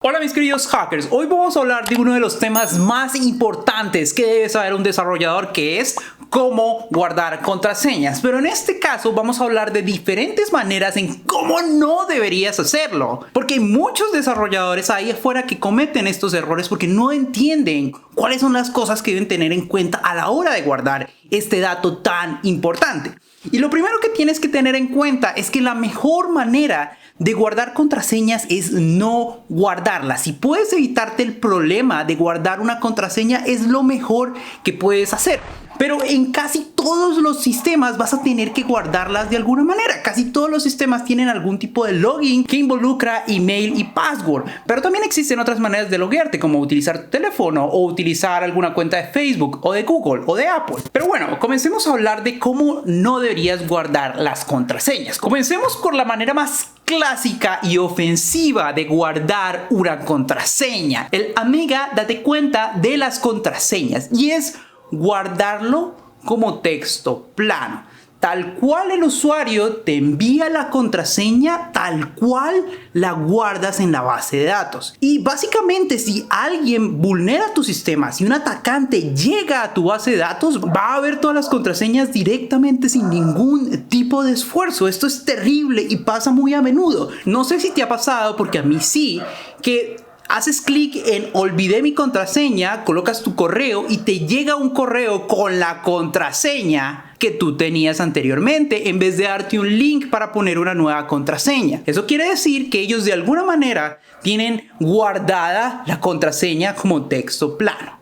Hola mis queridos hackers, hoy vamos a hablar de uno de los temas más importantes que debe saber un desarrollador, que es cómo guardar contraseñas. Pero en este caso vamos a hablar de diferentes maneras en cómo no deberías hacerlo, porque hay muchos desarrolladores ahí afuera que cometen estos errores porque no entienden cuáles son las cosas que deben tener en cuenta a la hora de guardar este dato tan importante. Y lo primero que tienes que tener en cuenta es que la mejor manera de guardar contraseñas es no guardarlas. Si puedes evitarte el problema de guardar una contraseña, es lo mejor que puedes hacer. Pero en casi todos los sistemas vas a tener que guardarlas de alguna manera. Casi todos los sistemas tienen algún tipo de login que involucra email y password. Pero también existen otras maneras de loguearte, como utilizar tu teléfono o utilizar alguna cuenta de Facebook o de Google o de Apple. Pero bueno, comencemos a hablar de cómo no deberías guardar las contraseñas. Comencemos por la manera más clásica y ofensiva de guardar una contraseña. El amiga, date cuenta de las contraseñas, y es guardarlo como texto plano. Tal cual el usuario te envía la contraseña, tal cual la guardas en la base de datos. Y básicamente, si alguien vulnera tu sistema, si un atacante llega a tu base de datos, va a ver todas las contraseñas directamente sin ningún tipo de esfuerzo. Esto es terrible y pasa muy a menudo. No sé si te ha pasado, porque a mí sí, que haces clic en olvidé mi contraseña, colocas tu correo y te llega un correo con la contraseña que tú tenías anteriormente, en vez de darte un link para poner una nueva contraseña. Eso quiere decir que ellos de alguna manera tienen guardada la contraseña como texto plano.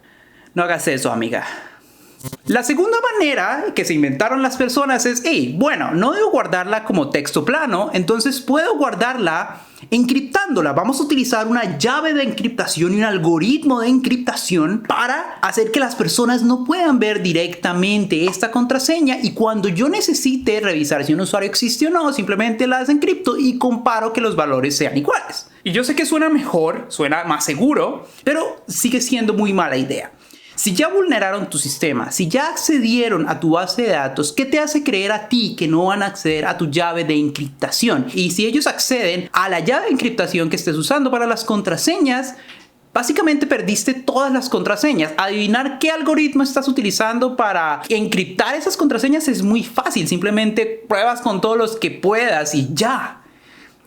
No hagas eso, amiga. La segunda manera que se inventaron las personas es, bueno, no debo guardarla como texto plano, entonces puedo guardarla encriptándola. Vamos a utilizar una llave de encriptación y un algoritmo de encriptación para hacer que las personas no puedan ver directamente esta contraseña, y cuando yo necesite revisar si un usuario existe o no, simplemente la desencripto y comparo que los valores sean iguales. Y yo sé que suena mejor, suena más seguro, pero sigue siendo muy mala idea. Si ya vulneraron tu sistema, si ya accedieron a tu base de datos, ¿qué te hace creer a ti que no van a acceder a tu llave de encriptación? Y si ellos acceden a la llave de encriptación que estés usando para las contraseñas, básicamente perdiste todas las contraseñas. Adivinar qué algoritmo estás utilizando para encriptar esas contraseñas es muy fácil. Simplemente pruebas con todos los que puedas y ya.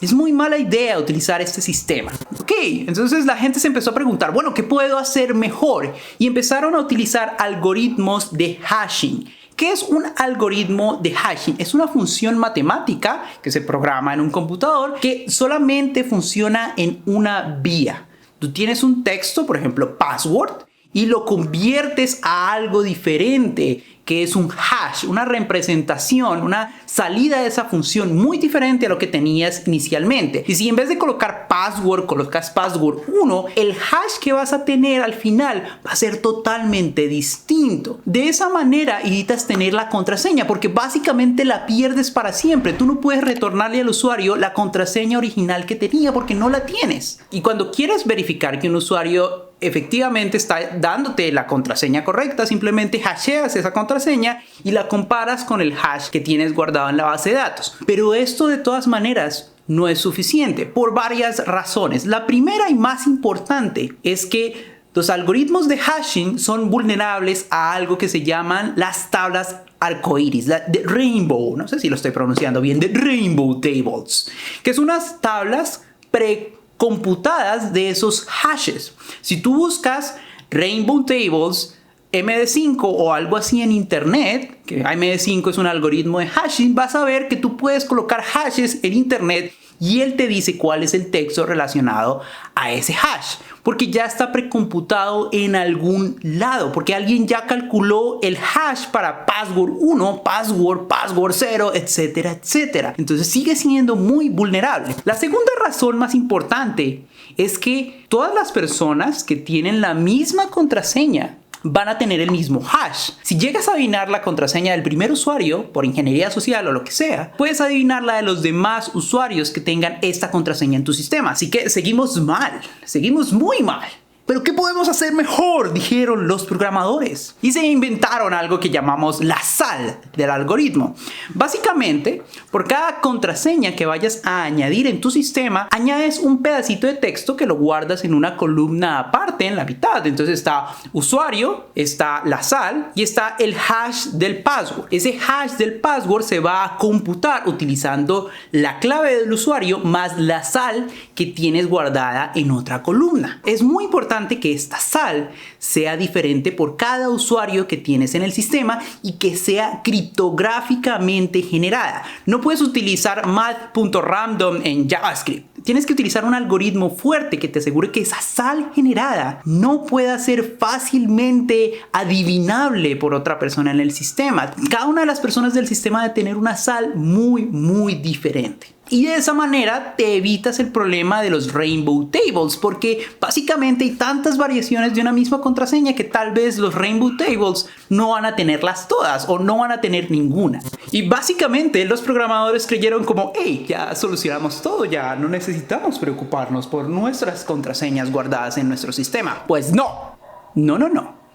Es muy mala idea utilizar este sistema. Ok, entonces la gente se empezó a preguntar, bueno, ¿qué puedo hacer mejor? Y empezaron a utilizar algoritmos de hashing. ¿Qué es un algoritmo de hashing? Es una función matemática que se programa en un computador que solamente funciona en una vía. Tú tienes un texto, por ejemplo, password, y lo conviertes a algo diferente, que es un hash, una representación, una salida de esa función muy diferente a lo que tenías inicialmente. Y si en vez de colocar password, colocas password 1, el hash que vas a tener al final va a ser totalmente distinto. De esa manera evitas tener la contraseña, porque básicamente la pierdes para siempre. Tú no puedes retornarle al usuario la contraseña original que tenía porque no la tienes. Y cuando quieres verificar que un usuario efectivamente está dándote la contraseña correcta, simplemente hasheas esa contraseña y la comparas con el hash que tienes guardado en la base de datos. Pero esto de todas maneras no es suficiente por varias razones. La primera y más importante es que los algoritmos de hashing son vulnerables a algo que se llaman las tablas arcoíris, de Rainbow, no sé si lo estoy pronunciando bien, de Rainbow Tables, que son unas tablas precomputadas de esos hashes. Si tú buscas Rainbow Tables MD5 o algo así en internet, que MD5 es un algoritmo de hashing, vas a ver que tú puedes colocar hashes en internet y él te dice cuál es el texto relacionado a ese hash, porque ya está precomputado en algún lado, porque alguien ya calculó el hash para password 1, password 0, etcétera, etcétera. Entonces sigue siendo muy vulnerable. La segunda razón más importante es que todas las personas que tienen la misma contraseña van a tener el mismo hash. Si llegas a adivinar la contraseña del primer usuario por ingeniería social o lo que sea, puedes adivinar la de los demás usuarios que tengan esta contraseña en tu sistema. Así que seguimos mal, seguimos muy mal. ¿Pero qué podemos hacer mejor?, dijeron los programadores. Y se inventaron algo que llamamos la sal del algoritmo. Básicamente, por cada contraseña que vayas a añadir en tu sistema, añades un pedacito de texto que lo guardas en una columna aparte en la mitad. Entonces está usuario, está la sal y está el hash del password. Ese hash del password se va a computar utilizando la clave del usuario más la sal que tienes guardada en otra columna. Es muy importante que esta sal sea diferente por cada usuario que tienes en el sistema y que sea criptográficamente generada. No puedes utilizar math.random en JavaScript. Tienes que utilizar un algoritmo fuerte que te asegure que esa sal generada no pueda ser fácilmente adivinable por otra persona en el sistema. Cada una de las personas del sistema debe tener una sal muy diferente. Y de esa manera te evitas el problema de los rainbow tables, porque básicamente hay tantas variaciones de una misma contraseña que tal vez los rainbow tables no van a tenerlas todas o no van a tener ninguna. Y básicamente los programadores creyeron como, hey, ya solucionamos todo, ya no necesitamos preocuparnos por nuestras contraseñas guardadas en nuestro sistema. Pues no.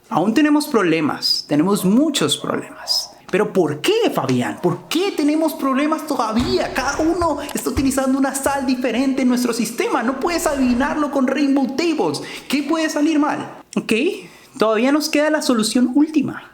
Aún tenemos problemas, tenemos muchos problemas. ¿Pero por qué, Fabián? ¿Por qué tenemos problemas todavía? Cada uno está utilizando una sal diferente en nuestro sistema. No puedes adivinarlo con rainbow tables. ¿Qué puede salir mal? Ok, todavía nos queda la solución última.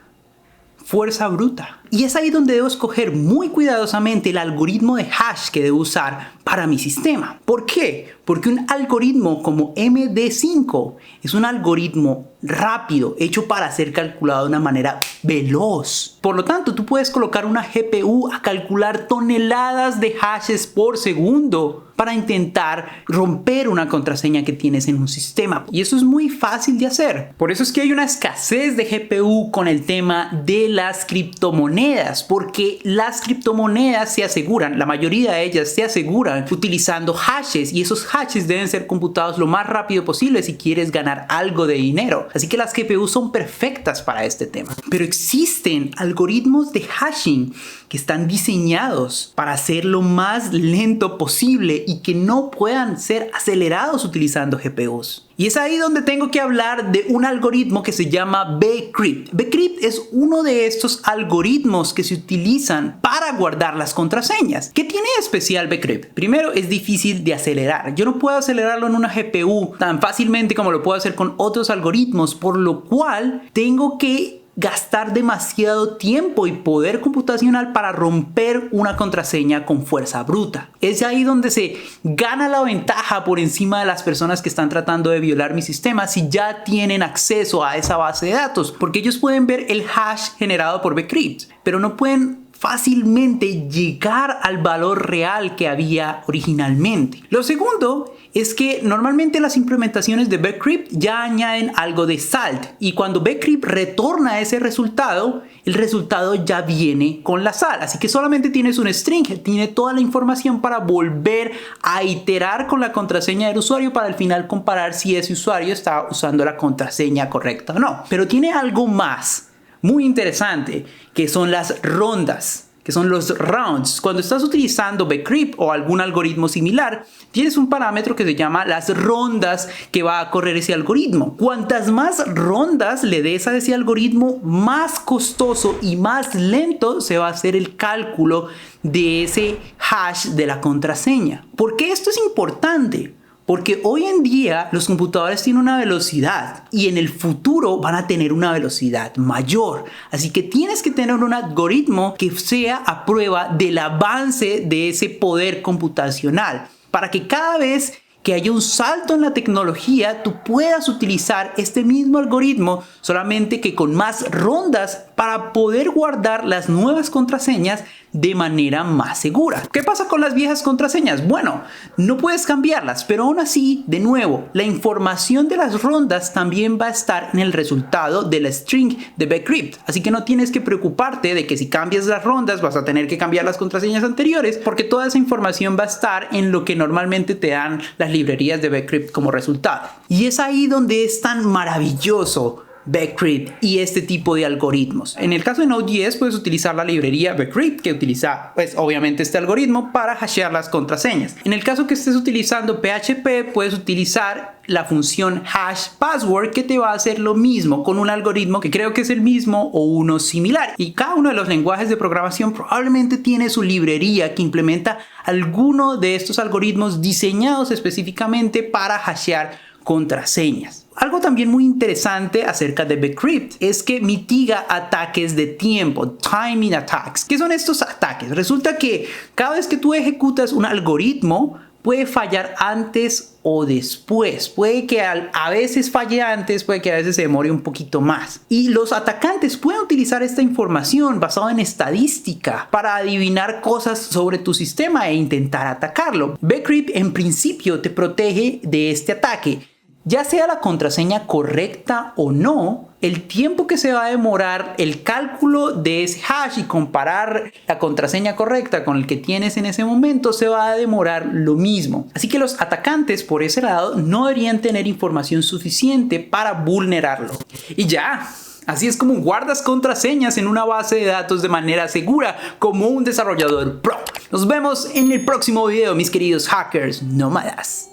Fuerza bruta. Y es ahí donde debo escoger muy cuidadosamente el algoritmo de hash que debo usar para mi sistema. ¿Por qué? Porque un algoritmo como MD5 es un algoritmo rápido, hecho para ser calculado de una manera veloz. Por lo tanto, tú puedes colocar una GPU a calcular toneladas de hashes por segundo para intentar romper una contraseña que tienes en un sistema. Y eso es muy fácil de hacer. Por eso es que hay una escasez de GPU con el tema de las criptomonedas, porque las criptomonedas se aseguran, la mayoría de ellas se aseguran utilizando hashes, y esos hashes deben ser computados lo más rápido posible si quieres ganar algo de dinero. Así que las GPU son perfectas para este tema. Pero existen algoritmos de hashing que están diseñados para ser lo más lento posible y que no puedan ser acelerados utilizando GPUs. Y es ahí donde tengo que hablar de un algoritmo que se llama Bcrypt. Bcrypt es uno de estos algoritmos que se utilizan para guardar las contraseñas. ¿Qué tiene de especial Bcrypt? Primero, es difícil de acelerar. Yo no puedo acelerarlo en una GPU tan fácilmente como lo puedo hacer con otros algoritmos, por lo cual tengo que gastar demasiado tiempo y poder computacional para romper una contraseña con fuerza bruta. Es ahí donde se gana la ventaja por encima de las personas que están tratando de violar mi sistema si ya tienen acceso a esa base de datos, porque ellos pueden ver el hash generado por Bcrypt, pero no pueden fácilmente llegar al valor real que había originalmente. Lo segundo es que normalmente las implementaciones de Bcrypt ya añaden algo de salt, y cuando Bcrypt retorna ese resultado, el resultado ya viene con la sal, así que solamente tienes un string, tiene toda la información para volver a iterar con la contraseña del usuario para al final comparar si ese usuario está usando la contraseña correcta o no. Pero tiene algo más muy interesante, que son las rondas, que son los rounds. Cuando estás utilizando Bcrypt o algún algoritmo similar, tienes un parámetro que se llama las rondas que va a correr ese algoritmo. Cuantas más rondas le des a ese algoritmo, más costoso y más lento se va a hacer el cálculo de ese hash de la contraseña. ¿Por qué esto es importante? Porque hoy en día los computadores tienen una velocidad y en el futuro van a tener una velocidad mayor. Así que tienes que tener un algoritmo que sea a prueba del avance de ese poder computacional, para que cada vez que haya un salto en la tecnología, tú puedas utilizar este mismo algoritmo, solamente que con más rondas, para poder guardar las nuevas contraseñas de manera más segura. ¿Qué pasa con las viejas contraseñas? Bueno, no puedes cambiarlas, pero aún así, de nuevo, la información de las rondas también va a estar en el resultado del string de Bcrypt. Así que no tienes que preocuparte de que si cambias las rondas vas a tener que cambiar las contraseñas anteriores, porque toda esa información va a estar en lo que normalmente te dan las librerías de Bcrypt como resultado. Y es ahí donde es tan maravilloso Bcrypt y este tipo de algoritmos. En el caso de Node.js puedes utilizar la librería Bcrypt, que utiliza pues obviamente este algoritmo para hashear las contraseñas. En el caso que estés utilizando PHP, puedes utilizar la función hash password, que te va a hacer lo mismo con un algoritmo que creo que es el mismo o uno similar. Y cada uno de los lenguajes de programación probablemente tiene su librería que implementa alguno de estos algoritmos diseñados específicamente para hashear contraseñas. Algo también muy interesante acerca de Bcrypt es que mitiga ataques de tiempo, timing attacks. ¿Qué son estos ataques? Resulta que cada vez que tú ejecutas un algoritmo, puede fallar antes o después. Puede que a veces falle antes, puede que a veces se demore un poquito más. Y los atacantes pueden utilizar esta información basada en estadística para adivinar cosas sobre tu sistema e intentar atacarlo. Bcrypt en principio te protege de este ataque. Ya sea la contraseña correcta o no, el tiempo que se va a demorar el cálculo de ese hash y comparar la contraseña correcta con el que tienes en ese momento se va a demorar lo mismo. Así que los atacantes por ese lado no deberían tener información suficiente para vulnerarlo. Y ya. Así es como guardas contraseñas en una base de datos de manera segura como un desarrollador pro. Nos vemos en el próximo video, mis queridos hackers nómadas.